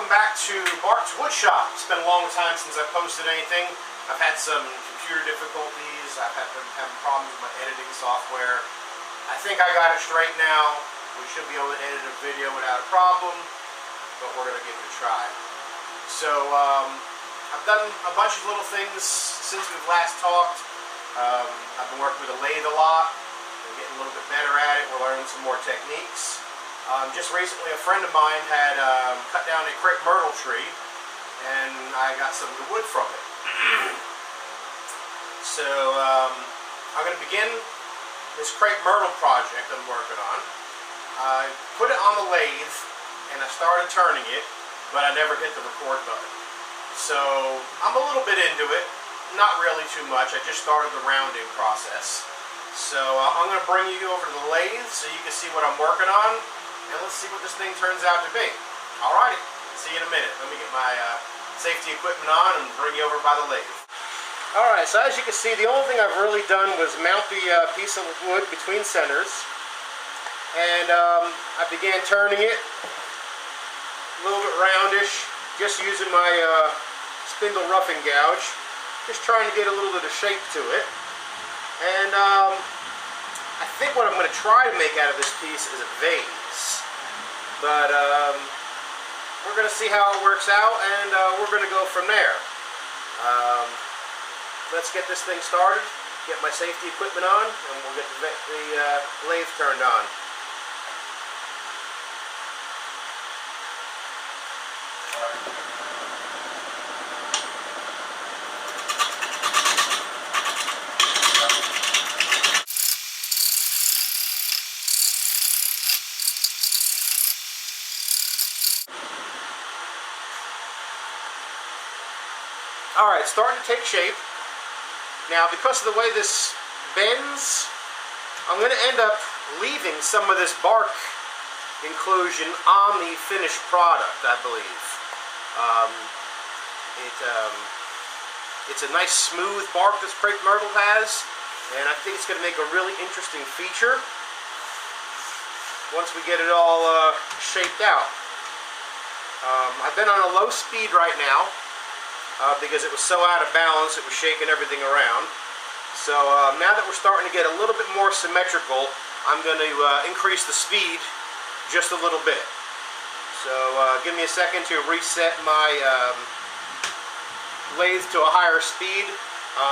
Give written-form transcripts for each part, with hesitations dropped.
welcome back to Bart's Woodshop. It's been a long time since I've posted anything. I've had some computer difficulties. I've been having problems with my editing software. I think I got it straight now. We should be able to edit a video without a problem, but we're going to give it a try. So, I've done a bunch of little things since we've last talked. I've been working with a lathe a lot. I'm getting a little bit better at it. We're learning some more techniques. Just recently, a friend of mine had cut down a crepe myrtle tree, and I got some of the wood from it. So, I'm going to begin this crepe myrtle project I'm working on. I put it on the lathe, and I started turning it, but I never hit the record button. So, I'm a little bit into it. Not really too much. I just started the rounding process. So, I'm going to bring you over to the lathe so you can see what I'm working on. And let's see what this thing turns out to be. Alrighty, see you in a minute. Let me get my safety equipment on and bring you over by the lathe. Alright, so as you can see, the only thing I've really done was mount the piece of wood between centers. And I began turning it a little bit roundish, just using my spindle roughing gouge. Just trying to get a little bit of shape to it. And I think what I'm going to try to make out of this piece is a vase. But we're going to see how it works out, and we're going to go from there. Let's get this thing started, get my safety equipment on, and we'll get the lathe turned on. Alright, starting to take shape. Now, because of the way this bends, I'm going to end up leaving some of this bark inclusion on the finished product, I believe. It's a nice smooth bark this crepe myrtle has, and I think it's going to make a really interesting feature once we get it all shaped out. I've been on a low speed right now. Because it was so out of balance, it was shaking everything around. So now that we're starting to get a little bit more symmetrical, I'm going to increase the speed just a little bit. So give me a second to reset my lathe to a higher speed.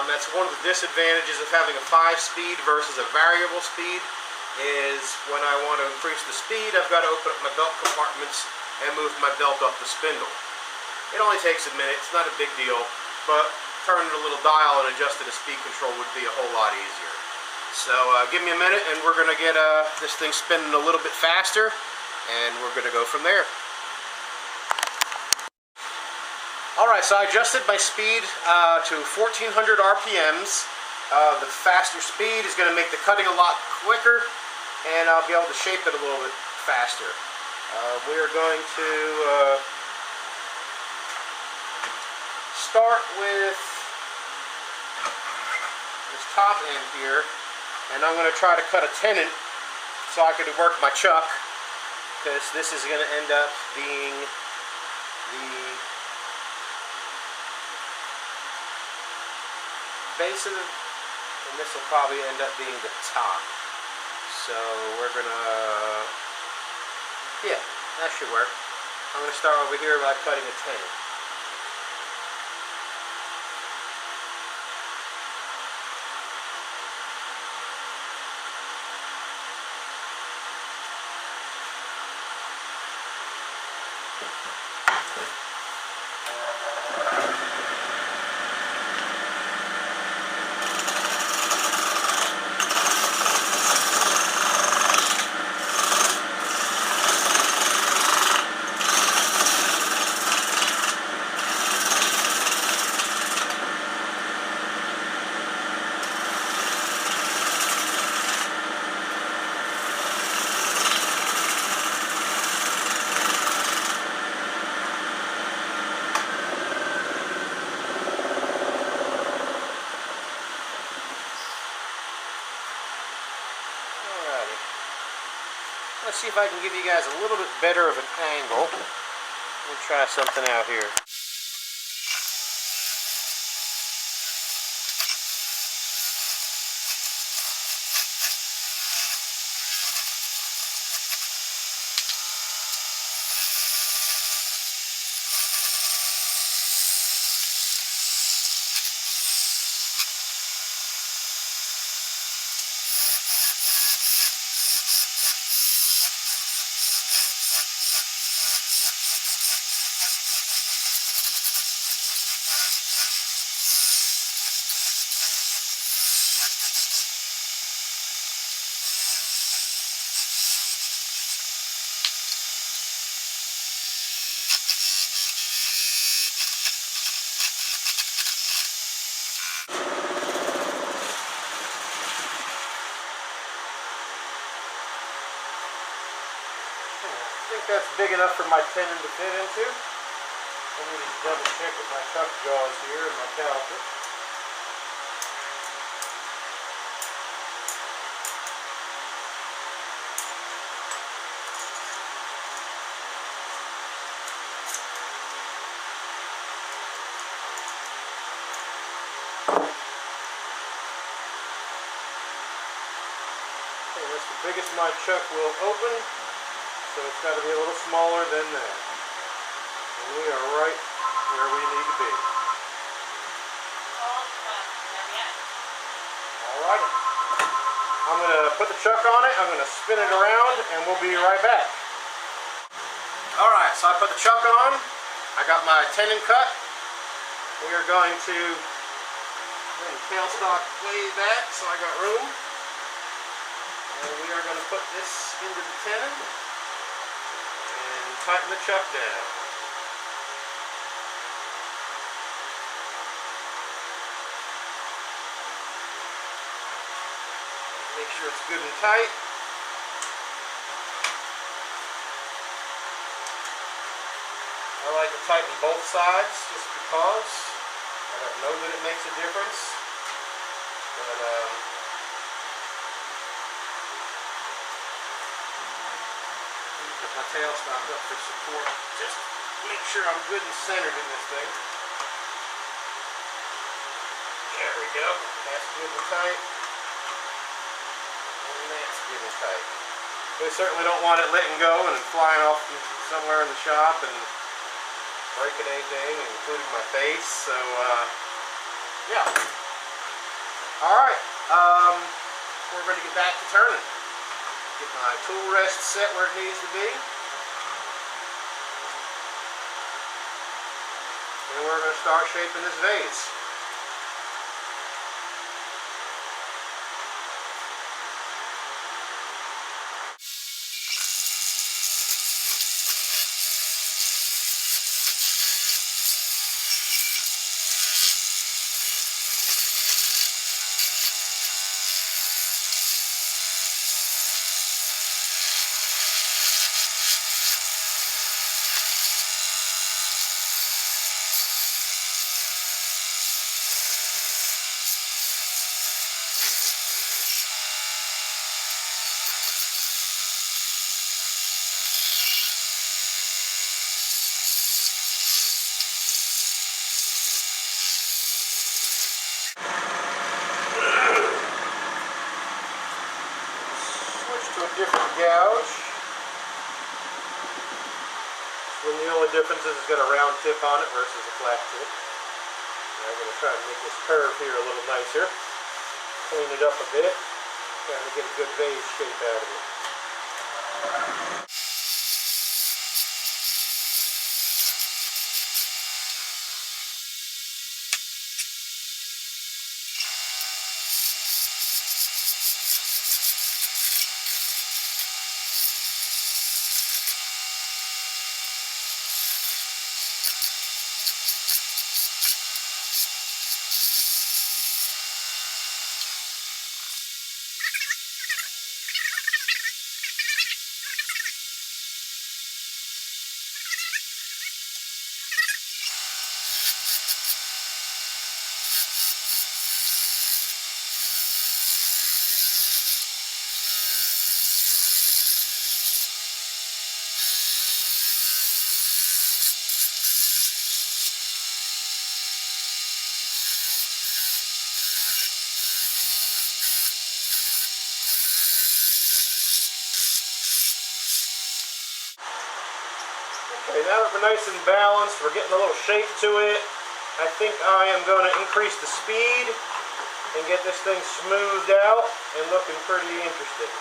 That's one of the disadvantages of having a 5-speed versus a variable speed, is when I want to increase the speed, I've got to open up my belt compartments and move my belt up the spindle. It only takes a minute, it's not a big deal, but turning a little dial and adjusting the speed control would be a whole lot easier. So give me a minute and we're going to get this thing spinning a little bit faster, and we're going to go from there. Alright, so I adjusted my speed to 1400 RPMs. The faster speed is going to make the cutting a lot quicker, and I'll be able to shape it a little bit faster. We are going to start with this top end here, and I'm going to try to cut a tenon so I can work my chuck, because this is going to end up being the base of it, and this will probably end up being the top. So we're going to, yeah, that should work. I'm going to start over here by cutting a tenon. Let's see if I can give you guys a little bit better of an angle. We'll try something out here. I think that's big enough for my tenon to fit into. I need to double check with my tuck jaws here and my caliper. Okay, that's the biggest my chuck will open. So it's got to be a little smaller than that. And we are right where we need to be. Alrighty. I'm going to put the chuck on it, I'm going to spin it around, and we'll be right back. Alright, so I put the chuck on, I got my tenon cut. We are going to tailstock way back so I got room. And we are going to put this into the tenon. Tighten the chuck down. Make sure it's good and tight. I like to tighten both sides just because I don't know that it makes a difference. But my tailstock up for support. Just make sure I'm good and centered in this thing. There we go. That's good and tight. And that's good and tight. We certainly don't want it letting go and flying off somewhere in the shop and breaking anything, including my face. So, yeah. Alright. We're ready to get back to turning. Get my tool rest set where it needs to be. And we're going to start shaping this vase. Different gouge. When the only difference is it's got a round tip on it versus a flat tip. And I'm going to try to make this curve here a little nicer. Clean it up a bit. Trying to get a good vase shape out of it. Okay, now that we're nice and balanced, we're getting a little shape to it. I think I am going to increase the speed and get this thing smoothed out and looking pretty interesting.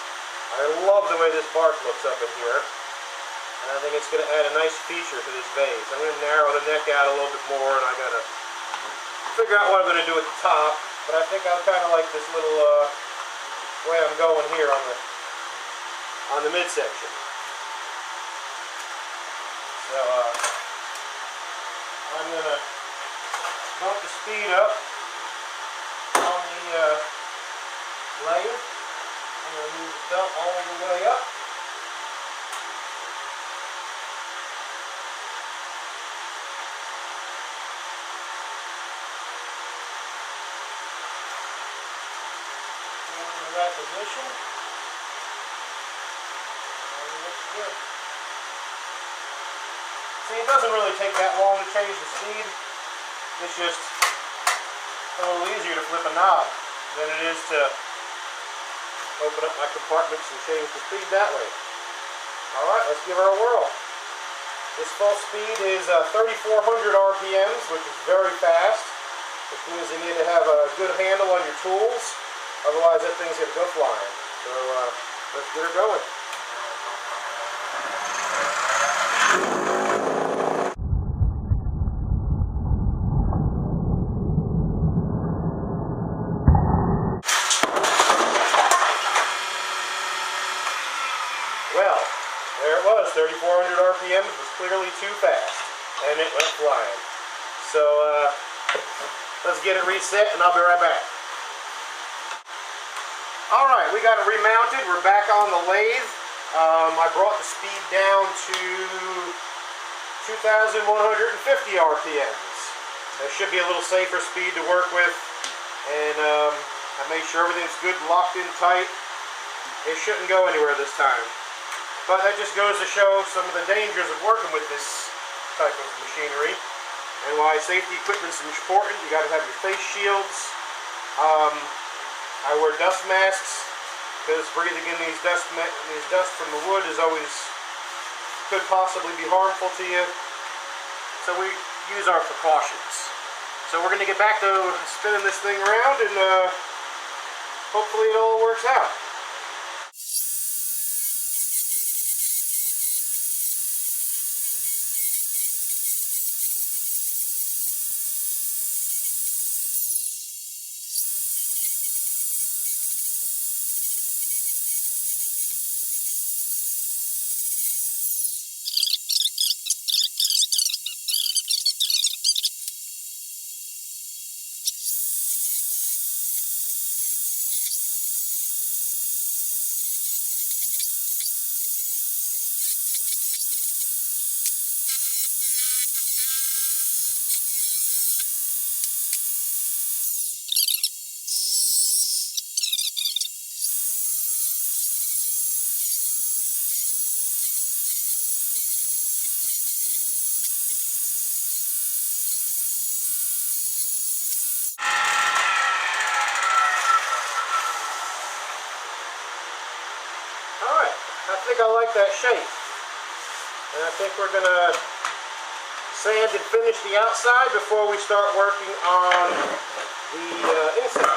I love the way this bark looks up in here. And I think it's going to add a nice feature to this vase. I'm going to narrow the neck out a little bit more, and I got to figure out what I'm going to do at the top. But I think I kind of like this little way I'm going here on the midsection. So I'm going to bump the speed up on the lathe. I'm going to move the belt all the way up. In the right position. And it looks good. See, it doesn't really take that long to change the speed. It's just a little easier to flip a knob than it is to open up my compartments and change the speed that way. Alright, let's give her a whirl. This full speed is 3,400 RPMs, which is very fast, which means you need to have a good handle on your tools, otherwise that thing's going to go flying. So let's get her going. Well, there it was, 3,400 RPMs was clearly too fast, and it went flying. So, let's get it reset, and I'll be right back. Alright, we got it remounted, we're back on the lathe. I brought the speed down to 2,150 RPMs. That should be a little safer speed to work with, and I made sure everything's good, locked in tight. It shouldn't go anywhere this time. But that just goes to show some of the dangers of working with this type of machinery and why safety equipment is important. You got to have your face shields. I wear dust masks because breathing in these dust from the wood is always could possibly be harmful to you. So we use our precautions. So we're going to get back to spinning this thing around, and hopefully it all works out. Alright, I think I like that shape. And I think we're going to sand and finish the outside before we start working on the inside.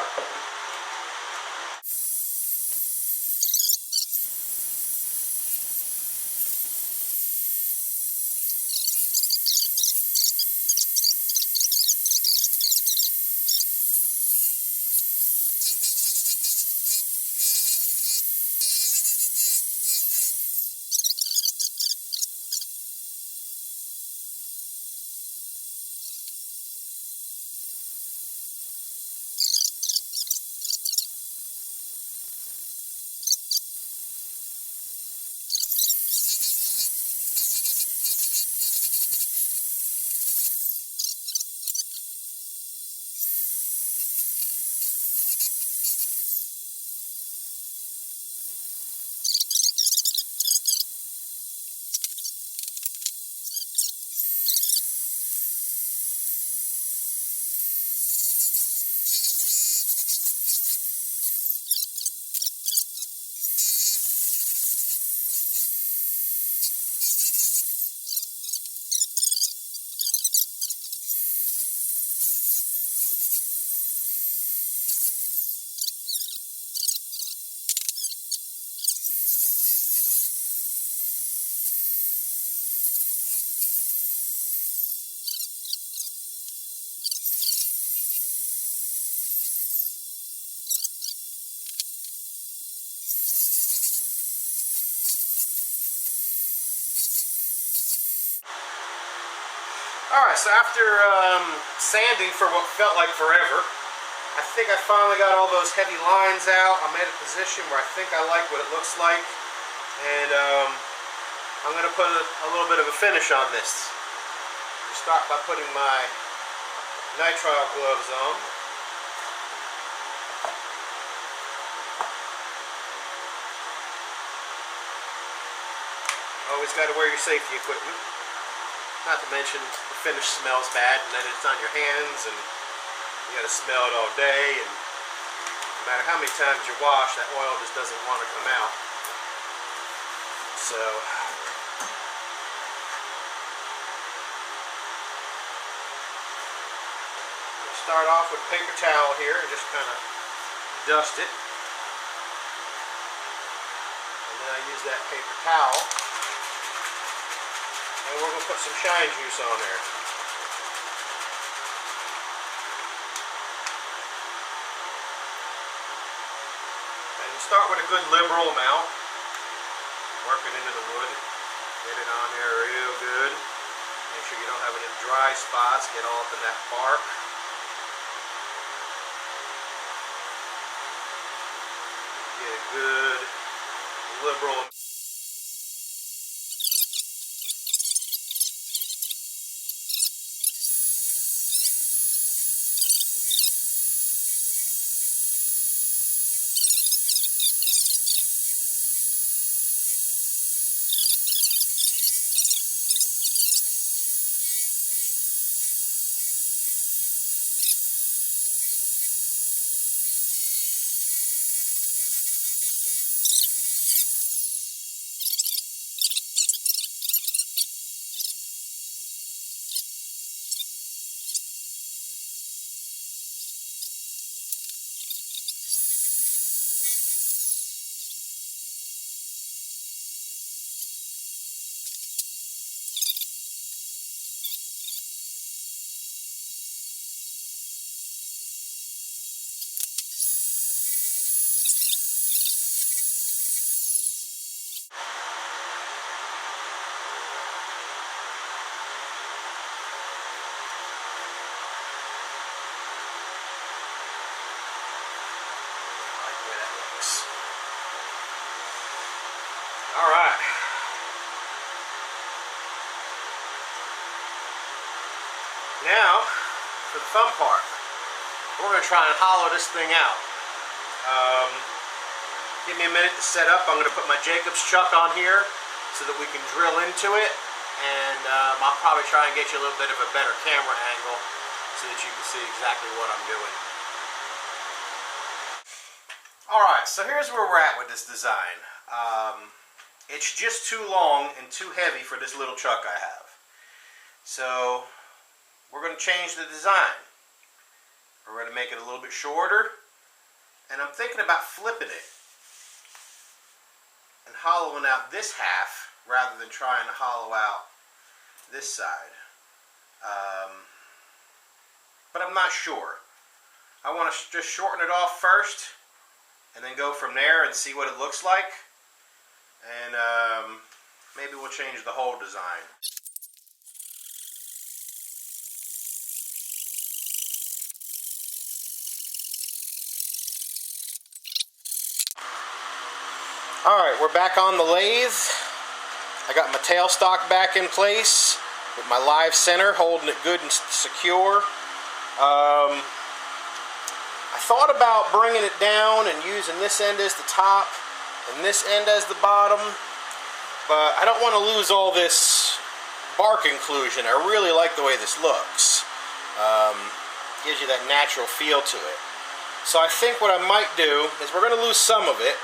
Alright, so after sanding for what felt like forever, I think I finally got all those heavy lines out. I'm at a position where I think I like what it looks like. And I'm going to put a little bit of a finish on this. I start by putting my nitrile gloves on. Always got to wear your safety equipment. Not to mention the finish smells bad, and then it's on your hands, and you got to smell it all day. And no matter how many times you wash, that oil just doesn't want to come out. So start off with a paper towel here and just kind of dust it. And then I use that paper towel. And we're going to put some shine juice on there. And you start with a good liberal amount. Work it into the wood. Get it on there real good. Make sure you don't have any dry spots. Get all up in that bark. Get a good liberal. Alright. Now, for the fun part. We're going to try and hollow this thing out. Give me a minute to set up. I'm going to put my Jacob's chuck on here so that we can drill into it. And I'll probably try and get you a little bit of a better camera angle so that you can see exactly what I'm doing. Alright, so here's where we're at with this design. It's just too long and too heavy for this little chuck I have. So we're going to change the design. We're going to make it a little bit shorter, and I'm thinking about flipping it and hollowing out this half rather than trying to hollow out this side. But I'm not sure. I want to just shorten it off first and then go from there and see what it looks like. And maybe we'll change the whole design. Alright, we're back on the lathe. I got my tailstock back in place with my live center holding it good and secure. I thought about bringing it down and using this end as the top and this end as the bottom, but I don't want to lose all this bark inclusion. I really like the way this looks. Gives you that natural feel to it. So I think what I might do is we're going to lose some of it,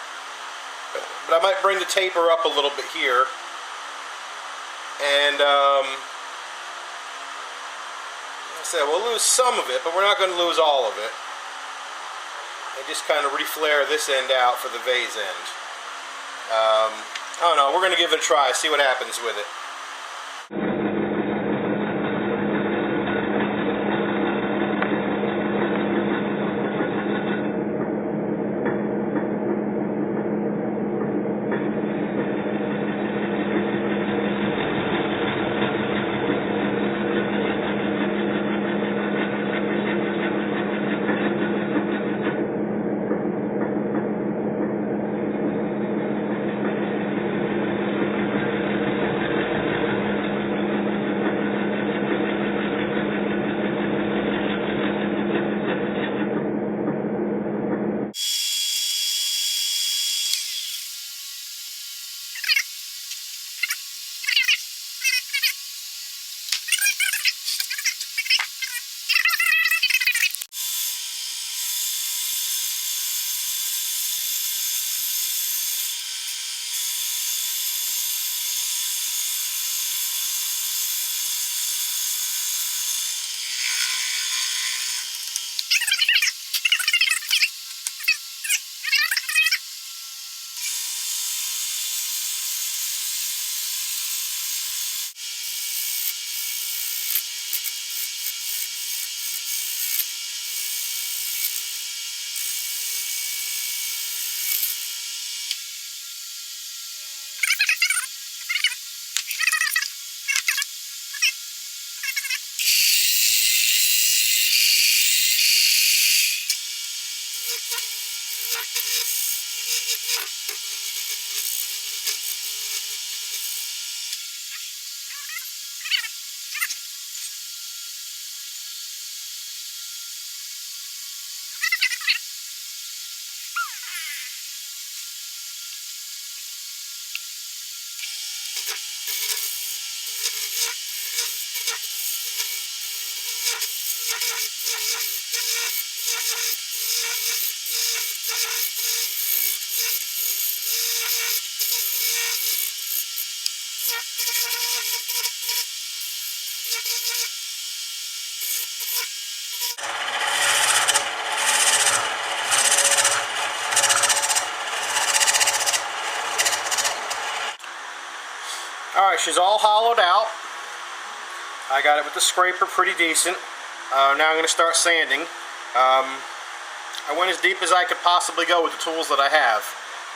but I might bring the taper up a little bit here, and like I said, we'll lose some of it, but we're not going to lose all of it. And just kind of reflare this end out for the vase end. I don't know, we're going to give it a try, see what happens with it. Alright, she's all hollowed out. I got it with the scraper pretty decent. Now I'm going to start sanding. I went as deep as I could possibly go with the tools that I have,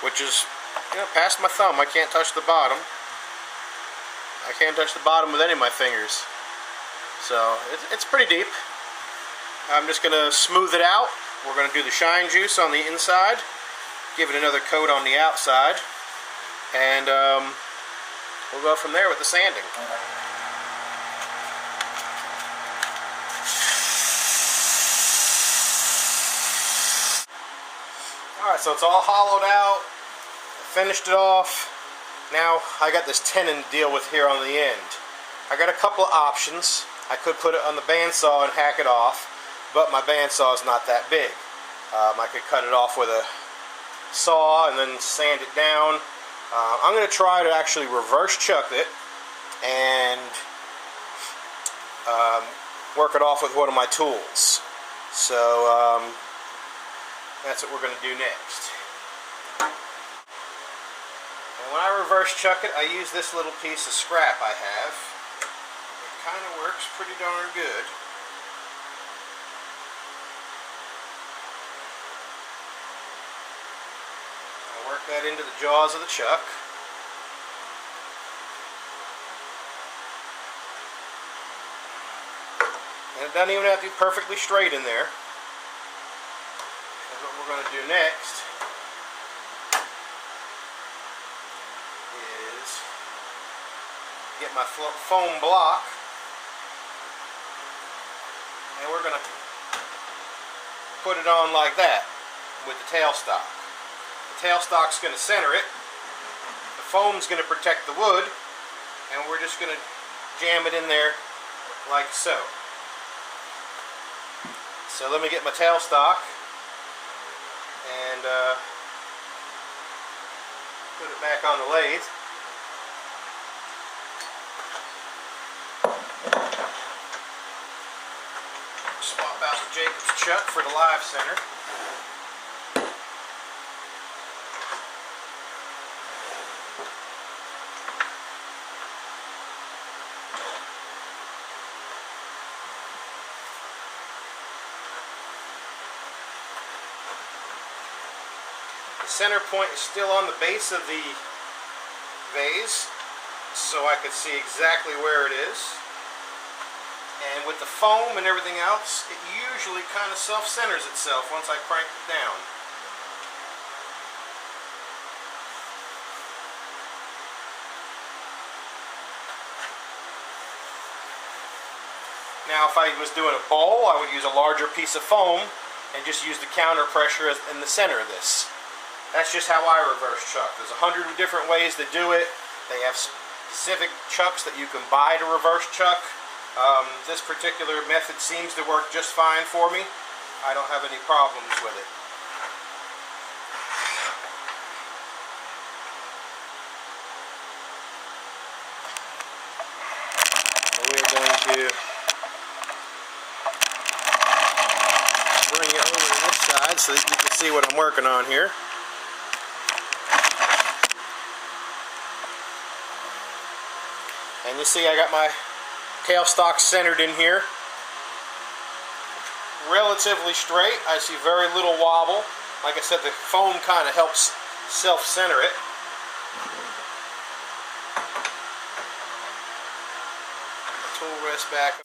which is, you know, past my thumb. I can't touch the bottom. I can't touch the bottom with any of my fingers. So it's pretty deep. I'm just going to smooth it out. We're going to do the shine juice on the inside, give it another coat on the outside, and we'll go from there with the sanding. Alright, so it's all hollowed out. I finished it off. Now I got this tenon to deal with here on the end. I got a couple of options. I could put it on the bandsaw and hack it off, but my bandsaw is not that big. I could cut it off with a saw and then sand it down. I'm going to try to actually reverse chuck it and work it off with one of my tools. So that's what we're going to do next. And when I reverse chuck it, I use this little piece of scrap I have. It kind of works pretty darn good. I work that into the jaws of the chuck. And it doesn't even have to be perfectly straight in there. That's what we're going to do next. Is get my foam block, and we're going to put it on like that with the tailstock. The tailstock's going to center it. The foam's going to protect the wood, and we're just going to jam it in there like so. So let me get my tailstock and put it back on the lathe. Swap out the Jacob's chuck for the live center. The center point is still on the base of the vase, so I could see exactly where it is. And with the foam and everything else, it usually kind of self-centers itself once I crank it down. Now if I was doing a bowl, I would use a larger piece of foam and just use the counter pressure in the center of this. That's just how I reverse chuck. There's 100 different ways to do it. They have specific chucks that you can buy to reverse chuck. This particular method seems to work just fine for me. I don't have any problems with it. So we're going to bring it over to this side so that you can see what I'm working on here. And you see I got my tailstock centered in here. Relatively straight. I see very little wobble. Like I said, the foam kind of helps self-center it. Tool rest back.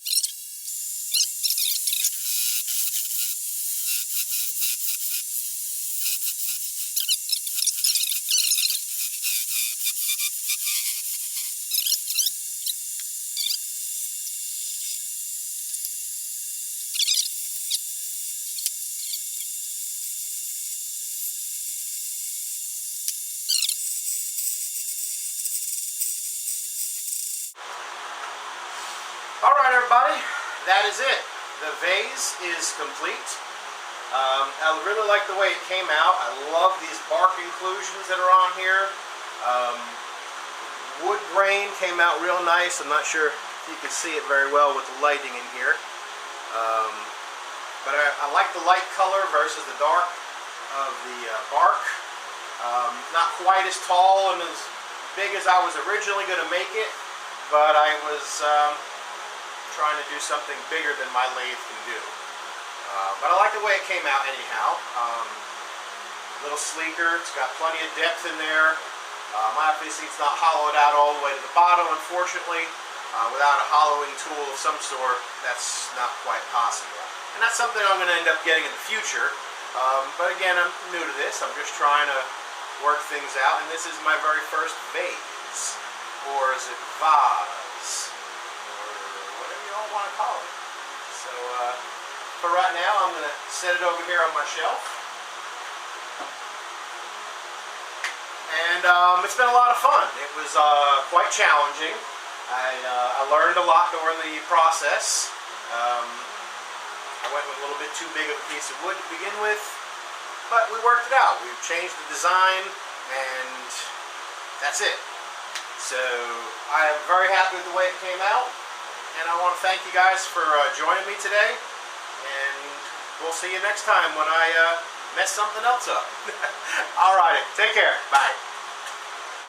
Alright everybody, that is it. The vase is complete. I really like the way it came out. I love these bark inclusions that are on here. Wood grain came out real nice. I'm not sure you can see it very well with the lighting in here. But I like the light color versus the dark of the bark. Not quite as tall and as big as I was originally going to make it, but I was trying to do something bigger than my lathe can do. But I like the way it came out anyhow. A little sleeker, it's got plenty of depth in there. Obviously it's not hollowed out all the way to the bottom, unfortunately. Without a hollowing tool of some sort, that's not quite possible. And that's something I'm going to end up getting in the future. But again, I'm new to this. I'm just trying to work things out. And this is my very first vase. Or is it vase? Or whatever you all want to call it. So for right now, I'm going to set it over here on my shelf. And it's been a lot of fun. It was quite challenging. I learned a lot during the process. I went with a little bit too big of a piece of wood to begin with, but we worked it out. We changed the design, and that's it. So I am very happy with the way it came out, and I want to thank you guys for joining me today, and we'll see you next time when I mess something else up. Alrighty, take care. Bye.